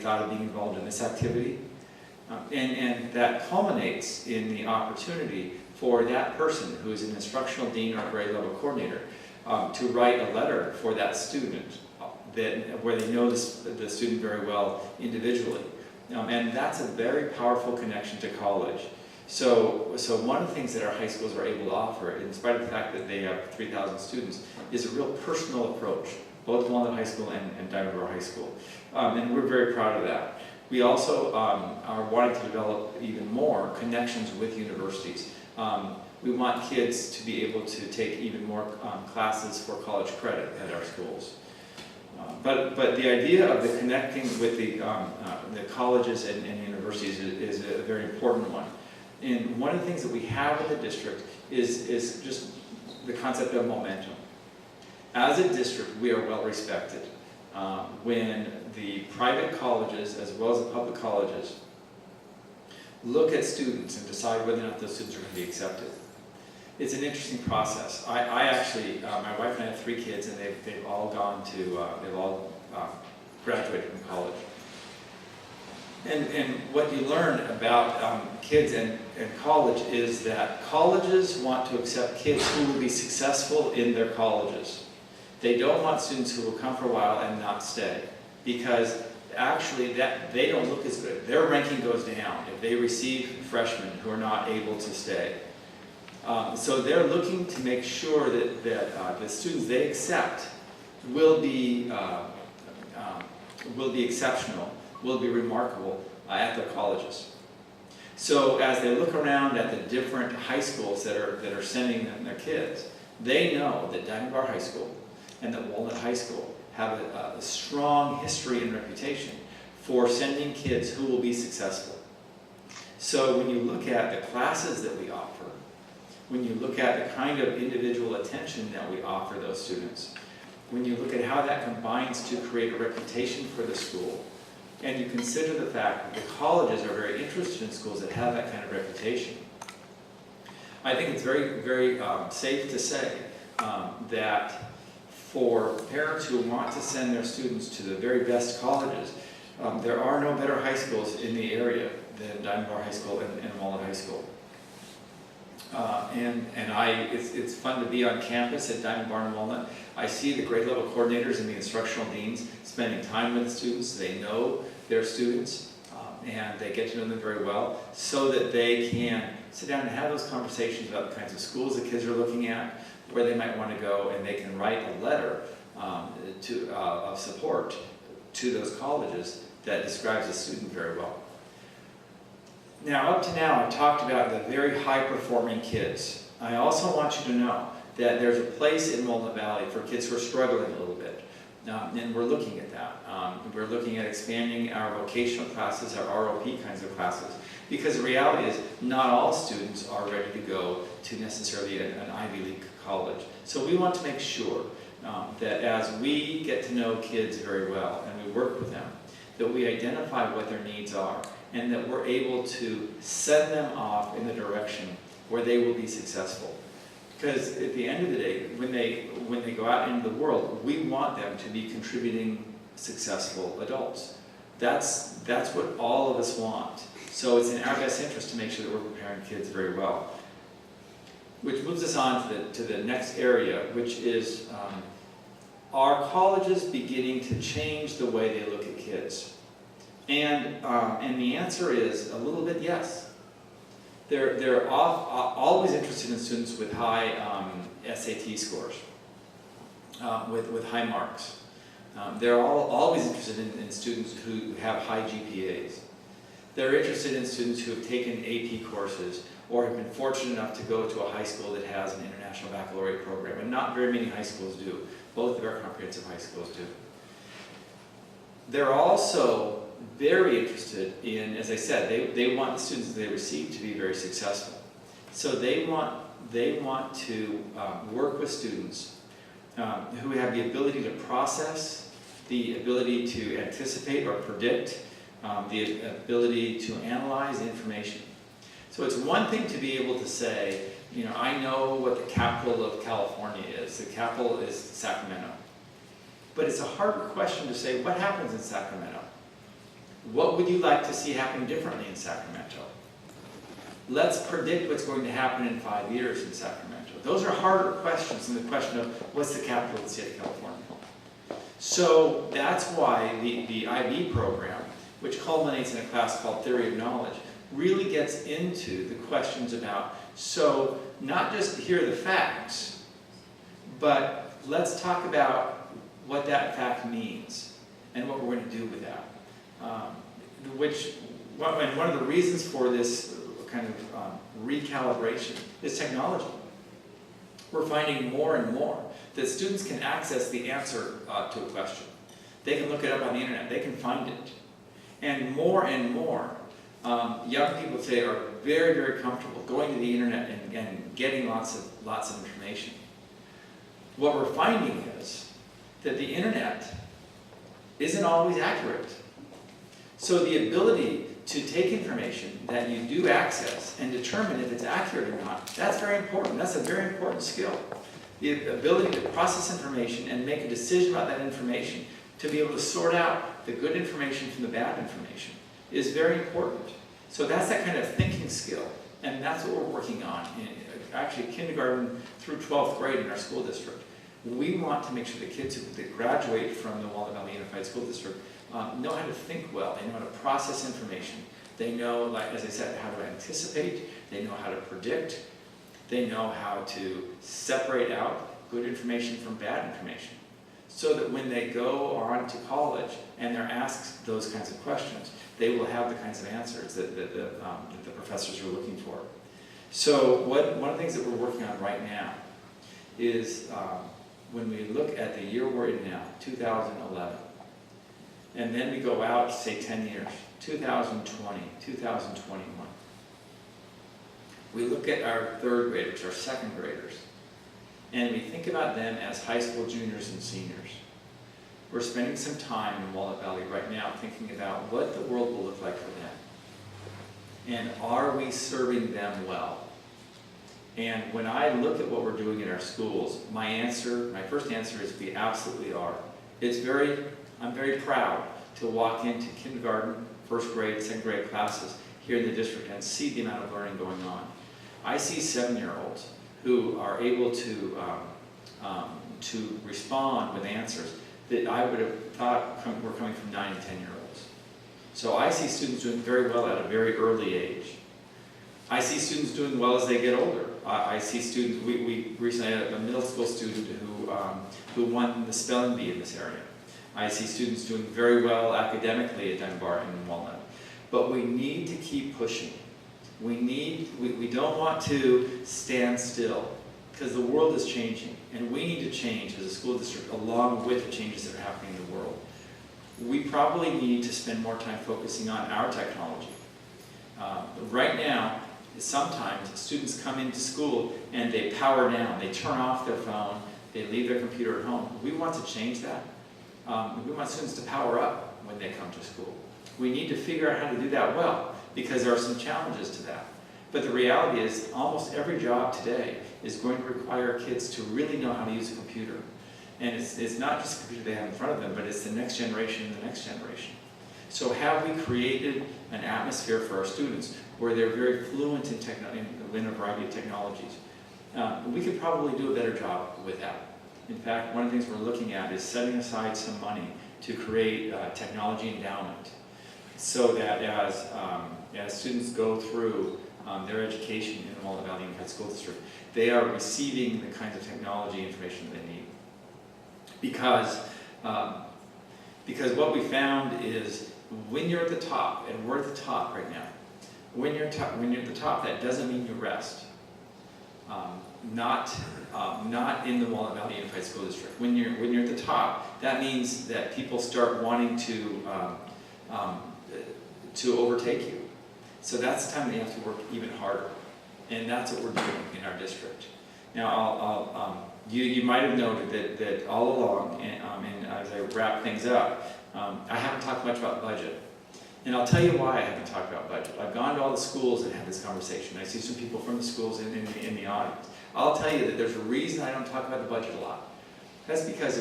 thought of being involved in this activity. And that culminates in the opportunity for that person who is an instructional dean or grade level coordinator to write a letter for that student where they know the student very well individually. And that's a very powerful connection to college. So one of the things that our high schools are able to offer, in spite of the fact that they have 3,000 students, is a real personal approach, both Walnut High School and Diamond Bar High School. And we're very proud of that. We also are wanting to develop even more connections with universities. We want kids to be able to take even more classes for college credit at our schools. But the idea of the connecting with the colleges and universities is a very important one. And one of the things that we have in the district is just the concept of momentum. As a district, we are well respected. When the private colleges, as well as the public colleges, look at students and decide whether or not those students are going to be accepted. It's an interesting process. I actually, my wife and I have 3 kids, and they've all gone to, they've all graduated from college. And what you learn about kids and college is that colleges want to accept kids who will be successful in their colleges. They don't want students who will come for a while and not stay, because actually they don't look as good. Their ranking goes down if they receive freshmen who are not able to stay. So they're looking to make sure that the students they accept will be exceptional, will be remarkable at their colleges. So as they look around at the different high schools that are sending them their kids, they know that Diamond Bar High School and that Walnut High School have a strong history and reputation for sending kids who will be successful. So when you look at the classes that we offer, when you look at the kind of individual attention that we offer those students, when you look at how that combines to create a reputation for the school, and you consider the fact that the colleges are very interested in schools that have that kind of reputation, I think it's very, very safe to say that for parents who want to send their students to the very best colleges, there are no better high schools in the area than Diamond Bar High School and Walnut High School. It's fun to be on campus at Diamond Bar and Walnut. I see the grade level coordinators and the instructional deans spending time with the students. They know their students and they get to know them very well, so that they can sit down and have those conversations about the kinds of schools the kids are looking at, where they might want to go, and they can write a letter of support to those colleges that describes the student very well. Now, up to now, I've talked about the very high-performing kids. I also want you to know that there's a place in Walnut Valley for kids who are struggling a little bit, and we're looking at that. We're looking at expanding our vocational classes, our ROP kinds of classes, because the reality is not all students are ready to go to necessarily an Ivy League college. So we want to make sure that as we get to know kids very well and we work with them, that we identify what their needs are, and that we're able to send them off in the direction where they will be successful. Because at the end of the day, when they go out into the world, we want them to be contributing, successful adults. That's what all of us want. So it's in our best interest to make sure that we're preparing kids very well. Which moves us on to the next area, which is are colleges beginning to change the way they look at kids? And the answer is a little bit yes. They're always interested in students with high SAT scores, with high marks. They're always interested in students who have high GPAs. They're interested in students who have taken AP courses or have been fortunate enough to go to a high school that has an international baccalaureate program, and not very many high schools do. Both of our comprehensive high schools do. They're also very interested in, as I said, they want the students that they receive to be very successful. So they want to work with students who have the ability to process, the ability to anticipate or predict, the ability to analyze information. So it's one thing to be able to say, you know, I know what the capital of California is. The capital is Sacramento. But it's a harder question to say, what happens in Sacramento? What would you like to see happen differently in Sacramento? Let's predict what's going to happen in 5 years in Sacramento. Those are harder questions than the question of what's the capital of the state of California. So that's why the IB program, which culminates in a class called Theory of Knowledge, really gets into the questions about, so not just here are the facts, but let's talk about what that fact means and what we're going to do with that. And one of the reasons for this kind of recalibration is technology. We're finding more and more that students can access the answer to a question. They can look it up on the internet, they can find it. And more young people today are very, very comfortable going to the internet and getting lots of information. What we're finding is that the internet isn't always accurate. So the ability to take information that you do access and determine if it's accurate or not, that's very important. That's a very important skill. The ability to process information and make a decision about that information, to be able to sort out the good information from the bad information, is very important. So that's that kind of thinking skill, and that's what we're working on in actually kindergarten through 12th grade in our school district. We want to make sure the kids that graduate from the Walnut Valley Unified School District know how to think well. They know how to process information. They know, like as I said, how to anticipate. They know how to predict. They know how to separate out good information from bad information, so that when they go on to college and they're asked those kinds of questions, they will have the kinds of answers that the professors are looking for. So one of the things that we're working on right now is when we look at the year we're in now, 2011, and then we go out, say 10 years, 2020, 2021. We look at our third graders, our second graders, and we think about them as high school juniors and seniors. We're spending some time in Walnut Valley right now thinking about what the world will look like for them. And are we serving them well? And when I look at what we're doing in our schools, my first answer is we absolutely are. I'm very proud to walk into kindergarten, first grade, second grade classes here in the district and see the amount of learning going on. I see 7-year-olds who are able to respond with answers that I would have thought were coming from 9 and 10-year-olds. So I see students doing very well at a very early age. I see students doing well as they get older. I see students, we recently had a middle school student who won the spelling bee in this area. I see students doing very well academically at Dunbar and Walnut. But we need to keep pushing. We don't want to stand still, because the world is changing, and we need to change as a school district along with the changes that are happening in the world. We probably need to spend more time focusing on our technology. Right now, sometimes students come into school and they power down, they turn off their phone, they leave their computer at home. We want to change that. We want students to power up when they come to school. We need to figure out how to do that well, because there are some challenges to that. But the reality is almost every job today is going to require kids to really know how to use a computer. And it's not just the computer they have in front of them, but it's the next generation and the next generation. So have we created an atmosphere for our students where they're very fluent in a variety of technologies? We could probably do a better job with that. In fact, one of the things we're looking at is setting aside some money to create technology endowment, so that as students go through their education in the Walnut Valley Unified School District, they are receiving the kinds of technology information that they need. Because what we found is when you're at the top, and we're at the top right now, when you're at the top, that doesn't mean you rest. Not in the Walnut Valley Unified School District. When you're at the top, that means that people start wanting to overtake you. So that's the time that you have to work even harder, and that's what we're doing in our district. Now, you might have noted that all along, and as I wrap things up, I haven't talked much about budget. And I'll tell you why I haven't talked about budget. I've gone to all the schools and had this conversation. I see some people from the schools in the audience. I'll tell you that there's a reason I don't talk about the budget a lot. That's because